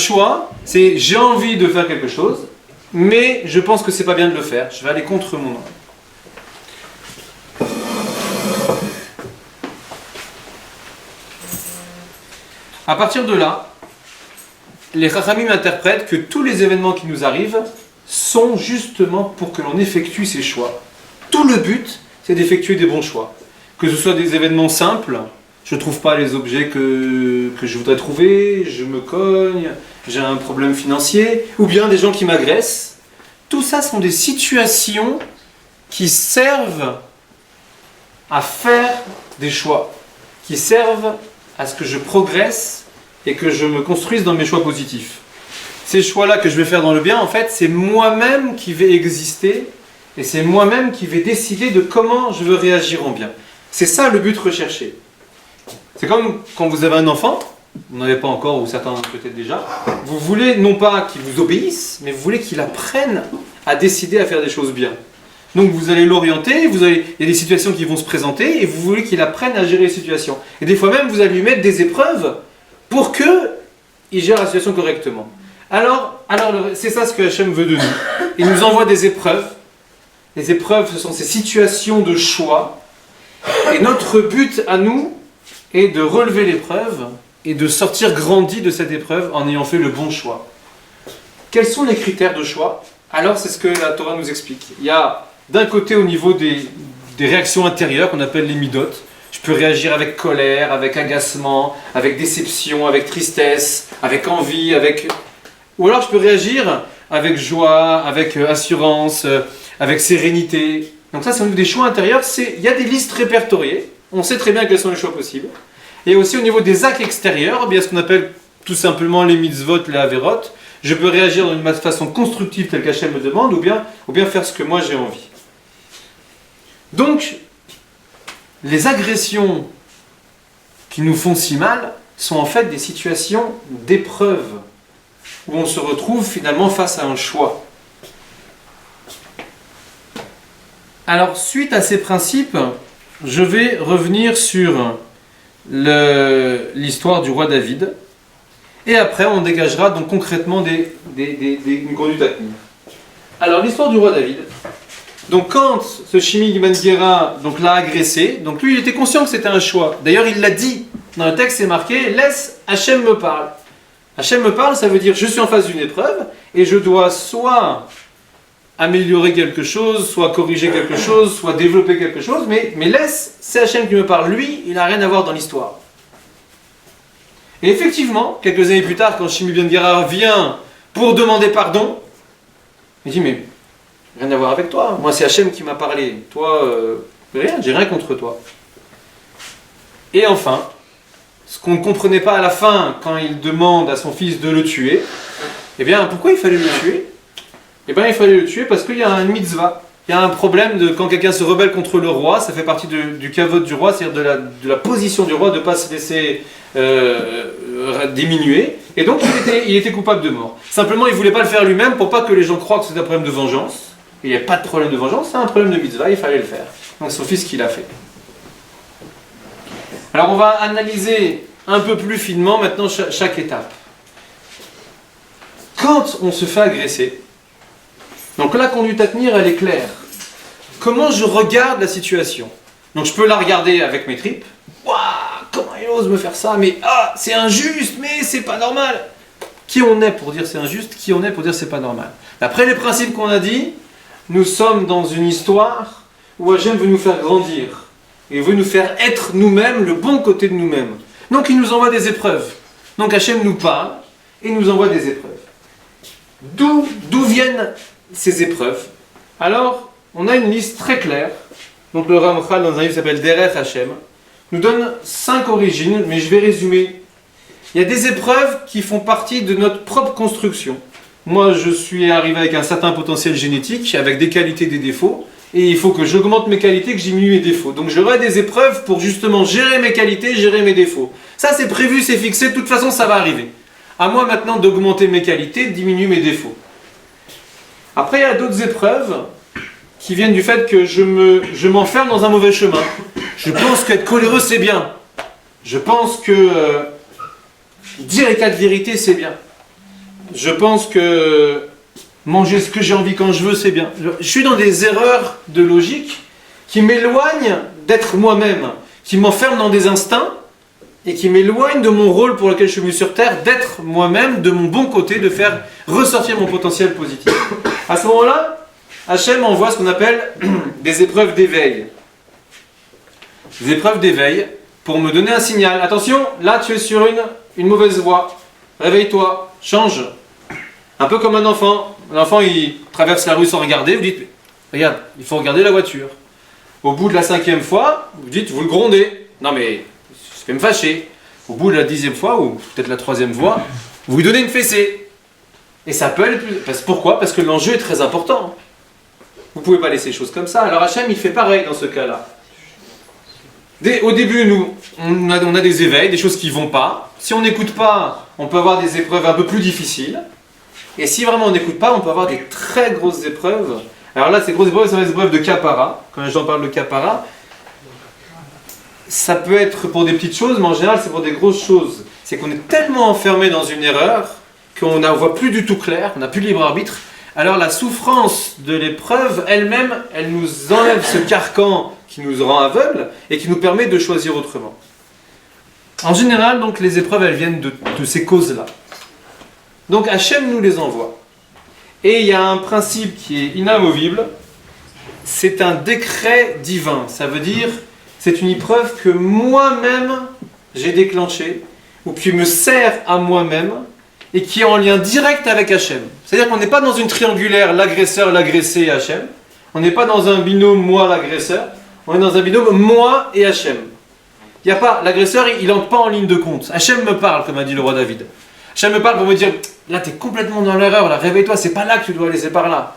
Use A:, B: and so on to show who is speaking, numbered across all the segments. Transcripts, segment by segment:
A: choix, c'est j'ai envie de faire quelque chose, mais je pense que c'est pas bien de le faire. Je vais aller contre mon envie. À partir de là, les Chachamim interprètent que tous les événements qui nous arrivent sont justement pour que l'on effectue ces choix. Tout le but, c'est d'effectuer des bons choix. Que ce soit des événements simples, je ne trouve pas les objets que je voudrais trouver, je me cogne, j'ai un problème financier, ou bien des gens qui m'agressent. Tout ça sont des situations qui servent à faire des choix, qui servent à ce que je progresse et que je me construise dans mes choix positifs. Ces choix-là que je vais faire dans le bien, en fait, c'est moi-même qui vais exister et c'est moi-même qui vais décider de comment je veux réagir en bien. C'est ça le but recherché. C'est comme quand vous avez un enfant, vous n'en avez pas encore ou certains peut-être déjà, vous voulez non pas qu'il vous obéisse, mais vous voulez qu'il apprenne à décider à faire des choses bien. Donc vous allez l'orienter, il y a des situations qui vont se présenter et vous voulez qu'il apprenne à gérer les situations. Et des fois même, vous allez lui mettre des épreuves pour qu'il gère la situation correctement. Alors c'est ça ce que Hachem veut de nous. Il nous envoie des épreuves. Les épreuves, ce sont ces situations de choix. Et notre but à nous est de relever l'épreuve et de sortir grandi de cette épreuve en ayant fait le bon choix. Quels sont les critères de choix? Alors c'est ce que la Torah nous explique. Il y a d'un côté au niveau des réactions intérieures qu'on appelle les midot. Je peux réagir avec colère, avec agacement, avec déception, avec tristesse, avec envie, ou alors je peux réagir avec joie, avec assurance, avec sérénité. Donc ça, c'est au niveau des choix intérieurs. Il y a des listes répertoriées. On sait très bien quels sont les choix possibles. Et aussi au niveau des actes extérieurs, eh bien, ce qu'on appelle tout simplement les mitzvot, les averot. Je peux réagir d'une façon constructive telle qu'Hachem me demande, ou bien faire ce que moi j'ai envie. Donc, les agressions qui nous font si mal sont en fait des situations d'épreuve, où on se retrouve finalement face à un choix. Alors, suite à ces principes, je vais revenir sur l'histoire du roi David, et après on dégagera donc concrètement une conduite à tenir. Alors, l'histoire du roi David. Donc quand ce Shimi ben Gera l'a agressé, donc lui il était conscient que c'était un choix. D'ailleurs il l'a dit, dans le texte c'est marqué « Laisse Hachem me parle ». Hachem me parle, ça veut dire je suis en face d'une épreuve et je dois soit améliorer quelque chose, soit corriger quelque chose, soit développer quelque chose, mais laisse, c'est Hachem qui me parle. Lui, il n'a rien à voir dans l'histoire. Et effectivement, quelques années plus tard, quand Shimi ben Gera vient pour demander pardon, il dit « Mais rien à voir avec toi. Moi, c'est Hachem qui m'a parlé. Toi, rien, j'ai rien contre toi. » Et enfin, ce qu'on ne comprenait pas à la fin, quand il demande à son fils de le tuer, eh bien, pourquoi il fallait le tuer? Eh bien, il fallait le tuer parce qu'il y a un mitzvah. Il y a un problème de quand quelqu'un se rebelle contre le roi, ça fait partie du kavod du roi, c'est-à-dire de la position du roi, de ne pas se laisser diminuer. Et donc, il était coupable de mort. Simplement, il ne voulait pas le faire lui-même pour pas que les gens croient que c'est un problème de vengeance. Il n'y a pas de problème de vengeance, c'est un problème de mitzvah, il fallait le faire. Donc son fils qui l'a fait. Alors on va analyser un peu plus finement maintenant chaque étape. Quand on se fait agresser, donc la conduite à tenir elle est claire. Comment je regarde la situation? Donc je peux la regarder avec mes tripes. Waouh, comment il ose me faire ça? Mais c'est injuste, mais c'est pas normal. Qui on est pour dire c'est injuste? Qui on est pour dire c'est pas normal? D'après les principes qu'on a dit, nous sommes dans une histoire où Hachem veut nous faire grandir. Il veut nous faire être nous-mêmes, le bon côté de nous-mêmes. Donc il nous envoie des épreuves. Donc Hachem nous parle et nous envoie des épreuves. D'où viennent ces épreuves? Alors, on a une liste très claire. Donc le Ramchal, dans un livre qui s'appelle Derech Hachem, nous donne 5 origines, mais je vais résumer. Il y a des épreuves qui font partie de notre propre construction. Moi, je suis arrivé avec un certain potentiel génétique, avec des qualités et des défauts, et il faut que j'augmente mes qualités, que je diminue mes défauts. Donc j'aurai des épreuves pour justement gérer mes qualités, gérer mes défauts. Ça, c'est prévu, c'est fixé, de toute façon, ça va arriver. À moi maintenant d'augmenter mes qualités, de diminuer mes défauts. Après, il y a d'autres épreuves qui viennent du fait que je m'enferme dans un mauvais chemin. Je pense qu'être coléreux, c'est bien. Je pense que dire les 4 vérités, c'est bien. je pense que manger ce que j'ai envie quand je veux, c'est bien. Je suis dans des erreurs de logique qui m'éloignent d'être moi-même, qui m'enferment dans des instincts et qui m'éloignent de mon rôle pour lequel je suis venu sur Terre, d'être moi-même, de mon bon côté, de faire ressortir mon potentiel positif. À ce moment-là, Hachem envoie ce qu'on appelle des épreuves d'éveil. Des épreuves d'éveil pour me donner un signal. Attention, là tu es sur une mauvaise voie. Réveille-toi, change. Un peu comme un enfant. L'enfant il traverse la rue sans regarder, vous dites, regarde, il faut regarder la voiture. Au bout de la 5e fois, vous dites, vous le grondez. Non mais, ça fait me fâcher. Au bout de la 10e fois, ou peut-être la 3e fois, vous lui donnez une fessée. Et ça peut aller plus... Pourquoi? Parce que l'enjeu est très important. Vous ne pouvez pas laisser les choses comme ça. Alors Hachem, il fait pareil dans ce cas-là. Au début, nous, on a des éveils, des choses qui ne vont pas. Si on n'écoute pas, on peut avoir des épreuves un peu plus difficiles. Et si vraiment on n'écoute pas, on peut avoir des très grosses épreuves. Alors là, ces grosses épreuves, c'est des épreuves de Kapara. Quand j'en parle de Kapara, ça peut être pour des petites choses, mais en général, c'est pour des grosses choses. C'est qu'on est tellement enfermé dans une erreur qu'on ne voit plus du tout clair, on n'a plus de libre arbitre. Alors la souffrance de l'épreuve elle-même, elle nous enlève ce carcan qui nous rend aveugles et qui nous permet de choisir autrement. En général, donc, les épreuves, elles viennent de ces causes-là. Donc Hachem nous les envoie. Et il y a un principe qui est inamovible, c'est un décret divin. Ça veut dire, c'est une épreuve que moi-même j'ai déclenchée, ou qui me sert à moi-même, et qui est en lien direct avec Hachem. C'est-à-dire qu'on n'est pas dans une triangulaire, l'agresseur, l'agressé et Hachem. On n'est pas dans un binôme, moi, l'agresseur. On est dans un binôme, moi et Hachem. Il y a pas, l'agresseur, il n'entre pas en ligne de compte. Hachem me parle, comme a dit le roi David. Hachem me parle pour me dire, là, tu es complètement dans l'erreur, là, réveille-toi, c'est pas là que tu dois aller, c'est par là.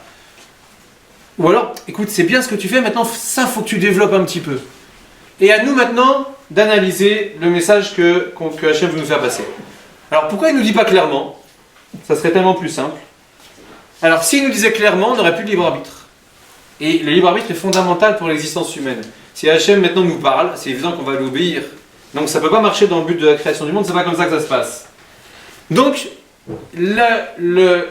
A: Ou alors, écoute, c'est bien ce que tu fais, maintenant, ça, faut que tu développes un petit peu. Et à nous, maintenant, d'analyser le message que Hachem veut nous faire passer. Alors, pourquoi il ne nous dit pas clairement? Ça serait tellement plus simple. Alors, s'il nous disait clairement, on n'aurait plus de libre arbitre. Et le libre arbitre est fondamental pour l'existence humaine. Si Hachem maintenant nous parle, c'est évident qu'on va l'obéir. Donc ça ne peut pas marcher dans le but de la création du monde, c'est pas comme ça que ça se passe. Donc, le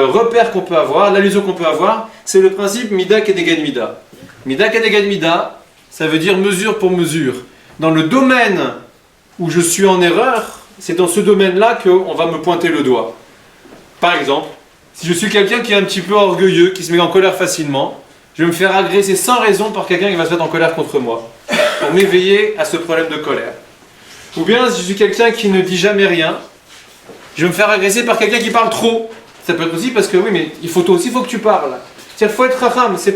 A: repère qu'on peut avoir, l'allusion qu'on peut avoir, c'est le principe Mida Keneged Mida. Mida Keneged Mida, ça veut dire mesure pour mesure. Dans le domaine où je suis en erreur, c'est dans ce domaine-là qu'on va me pointer le doigt. Par exemple, si je suis quelqu'un qui est un petit peu orgueilleux, qui se met en colère facilement, je vais me faire agresser sans raison par quelqu'un qui va se mettre en colère contre moi, pour m'éveiller à ce problème de colère. Ou bien, si je suis quelqu'un qui ne dit jamais rien, je vais me faire agresser par quelqu'un qui parle trop. Ça peut être aussi parce que, oui, mais toi aussi, il faut que tu parles. C'est-à-dire, il faut être racham. C'est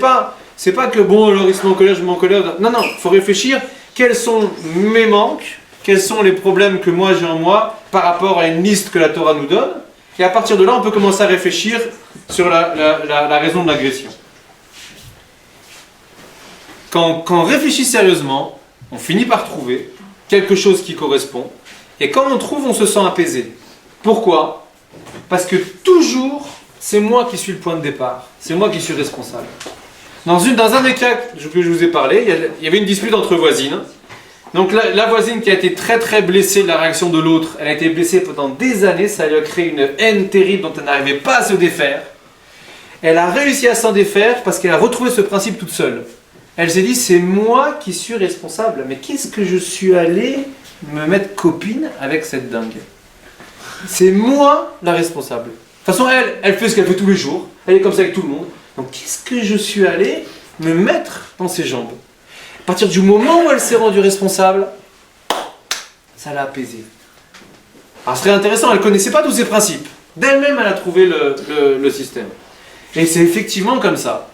A: pas que, bon, alors il se met en colère, je me mets en colère. Non, il faut réfléchir quels sont mes manques, quels sont les problèmes que moi j'ai en moi par rapport à une liste que la Torah nous donne. Et à partir de là, on peut commencer à réfléchir sur la raison de l'agression. Quand on réfléchit sérieusement, on finit par trouver quelque chose qui correspond. Et quand on trouve, on se sent apaisé. Pourquoi? Parce que toujours, c'est moi qui suis le point de départ. C'est moi qui suis responsable. Dans un des cas que je vous ai parlé, il y avait une dispute entre voisines. Donc la voisine qui a été très très blessée de la réaction de l'autre, elle a été blessée pendant des années, ça lui a créé une haine terrible dont elle n'arrivait pas à se défaire. Elle a réussi à s'en défaire parce qu'elle a retrouvé ce principe toute seule. Elle s'est dit, c'est moi qui suis responsable. Mais qu'est-ce que je suis allé me mettre copine avec cette dingue? C'est moi la responsable. De toute façon, elle fait ce qu'elle fait tous les jours. Elle est comme ça avec tout le monde. Donc qu'est-ce que je suis allé me mettre dans ses jambes? À partir du moment où elle s'est rendue responsable, ça l'a apaisée. Alors ce serait intéressant, elle ne connaissait pas tous ces principes. D'elle-même, elle a trouvé le système. Et c'est effectivement comme ça.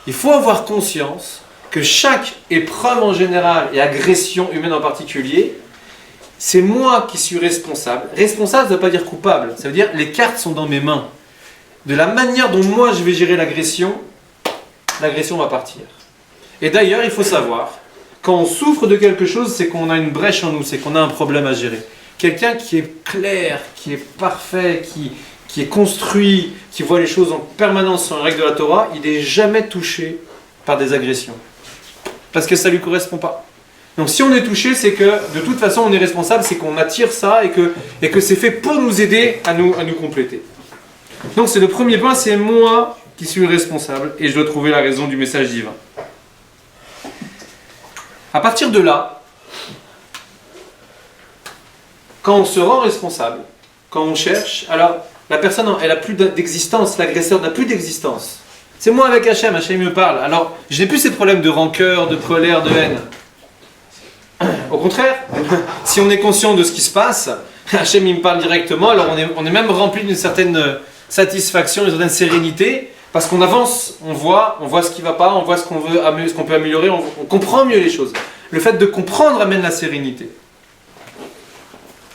A: Il faut avoir conscience que chaque épreuve en général et agression humaine en particulier, c'est moi qui suis responsable. Responsable, ça ne veut pas dire coupable. Ça veut dire les cartes sont dans mes mains. De la manière dont moi je vais gérer l'agression va partir. Et d'ailleurs, il faut savoir, quand on souffre de quelque chose, c'est qu'on a une brèche en nous, c'est qu'on a un problème à gérer. Quelqu'un qui est clair, qui est parfait, qui est construit, qui voit les choses en permanence sur les règles de la Torah, il n'est jamais touché par des agressions. Parce que ça ne lui correspond pas. Donc si on est touché, c'est que de toute façon on est responsable, c'est qu'on attire ça et que c'est fait pour nous aider à nous compléter. Donc c'est le premier point, c'est moi qui suis responsable et je dois trouver la raison du message divin. À partir de là, quand on se rend responsable, quand on cherche, alors la personne elle n'a plus d'existence, l'agresseur n'a plus d'existence. C'est moi avec Hachem, Hachem me parle. Alors je n'ai plus ces problèmes de rancœur, de colère, de haine. Au contraire, si on est conscient de ce qui se passe, Hachem il me parle directement, alors on est même rempli d'une certaine satisfaction, d'une certaine sérénité, parce qu'on avance, on voit ce qui ne va pas, on voit ce qu'on peut améliorer, on comprend mieux les choses. Le fait de comprendre amène la sérénité.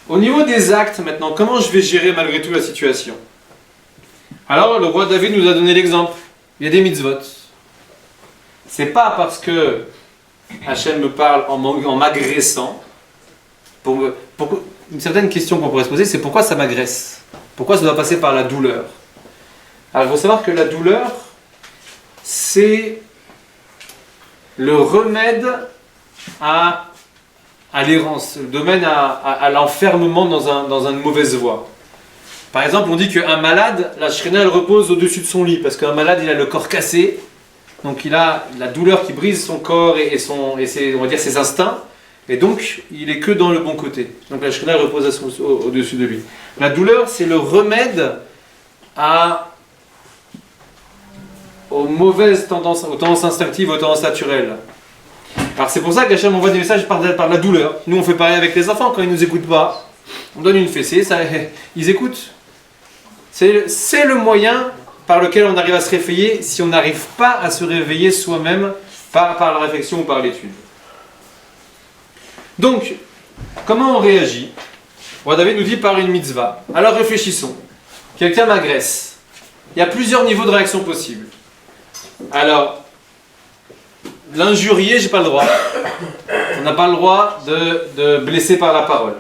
A: Au niveau des actes maintenant, comment je vais gérer malgré tout la situation? Alors le roi David nous a donné l'exemple, il y a des mitzvot. C'est pas parce que Hachem me parle en m'agressant. Une certaine question qu'on pourrait se poser, c'est pourquoi ça m'agresse? Pourquoi ça doit passer par la douleur? Alors il faut savoir que la douleur, c'est le remède à l'errance, le domaine à l'enfermement dans une mauvaise voie. Par exemple, on dit qu'un malade, la Shrina elle repose au-dessus de son lit, parce qu'un malade il a le corps cassé. Donc il a la douleur qui brise son corps et on va dire ses instincts, et donc il est que dans le bon côté. Donc la Shrina repose au-dessus de lui. La douleur, c'est le remède aux mauvaises tendances, aux tendances instinctives, aux tendances naturelles. Alors c'est pour ça qu'Hachem envoie des messages par la douleur. Nous on fait pareil avec les enfants, quand ils ne nous écoutent pas, on donne une fessée, ils écoutent. C'est le moyen par lequel on arrive à se réveiller si on n'arrive pas à se réveiller soi-même par la réflexion ou par l'étude. Donc, comment on réagit? Roi David nous dit par une mitzvah. Alors réfléchissons. Quelqu'un m'agresse. Il y a plusieurs niveaux de réaction possibles. Alors, l'injurier, j'ai pas le droit. On n'a pas le droit de blesser par la parole.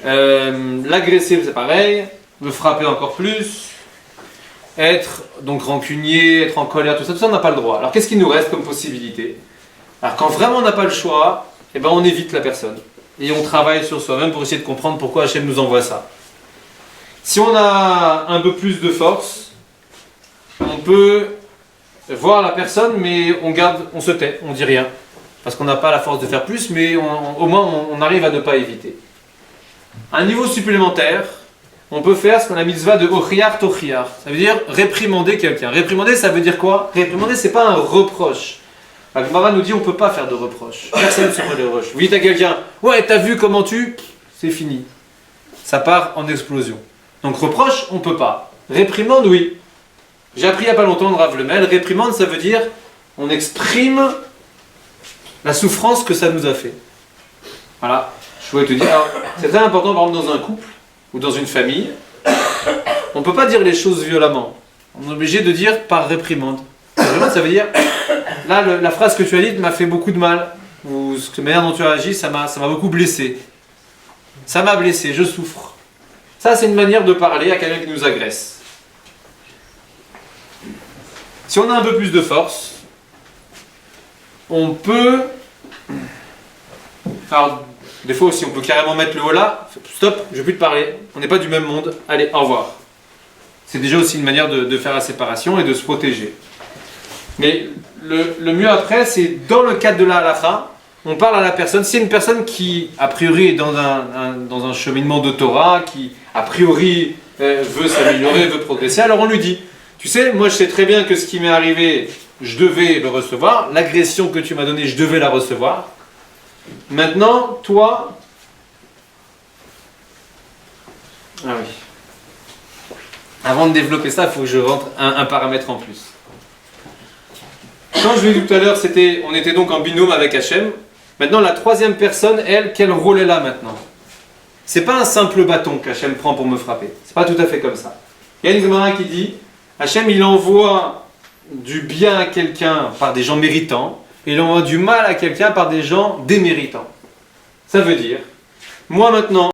A: L'agresser, c'est pareil. Le frapper encore plus. Être donc rancunier, être en colère, tout ça, on n'a pas le droit. Alors qu'est-ce qu'il nous reste comme possibilité? Alors quand vraiment on n'a pas le choix, eh ben on évite la personne. Et on travaille sur soi-même pour essayer de comprendre pourquoi Hachem nous envoie ça. Si on a un peu plus de force, on peut voir la personne, mais on se tait, on dit rien. Parce qu'on n'a pas la force de faire plus, mais au moins on arrive à ne pas éviter. Un niveau supplémentaire, on peut faire ce qu'on a mitzvah de Ochiyar Tochiyar. Ça veut dire réprimander quelqu'un. Réprimander, ça veut dire quoi? Réprimander, c'est pas un reproche. La Gemara nous dit on ne peut pas faire de reproche. Personne ne se fait de reproche. Vous dites à quelqu'un, ouais, t'as vu comment c'est fini. Ça part en explosion. Donc reproche, on ne peut pas. Réprimande, oui. J'ai appris il n'y a pas longtemps de Rav Lemel. Réprimande, ça veut dire on exprime la souffrance que ça nous a fait. Voilà. Je voulais te dire, c'est très important par exemple dans un couple ou dans une famille, on ne peut pas dire les choses violemment. On est obligé de dire par réprimande. Réprimande, ça veut dire, là, la phrase que tu as dite m'a fait beaucoup de mal, ou la manière dont tu as agi, ça m'a beaucoup blessé. Ça m'a blessé, je souffre. Ça, c'est une manière de parler à quelqu'un qui nous agresse. Si on a un peu plus de force, on peut... Alors, des fois aussi, on peut carrément mettre le holà. Stop, je ne veux plus te parler. On n'est pas du même monde. Allez, au revoir. C'est déjà aussi une manière de faire la séparation et de se protéger. Mais le mieux après, c'est dans le cadre de la halakha, on parle à la personne. C'est une personne qui, a priori, est dans un cheminement de Torah, qui, a priori, veut s'améliorer, veut progresser. Alors on lui dit, tu sais, moi je sais très bien que ce qui m'est arrivé, je devais le recevoir. L'agression que tu m'as donnée, je devais la recevoir. Maintenant, toi... Ah oui. Avant de développer ça, il faut que je rentre un paramètre en plus. Quand je l'ai dit tout à l'heure, on était donc en binôme avec Hachem. Maintenant, la troisième personne, elle, quel rôle elle a maintenant? C'est pas un simple bâton qu'Hachem prend pour me frapper. C'est pas tout à fait comme ça. Il y a une Gemara qui dit, Hachem, il envoie du bien à quelqu'un par des gens méritants, et il envoie du mal à quelqu'un par des gens déméritants. Ça veut dire, moi maintenant,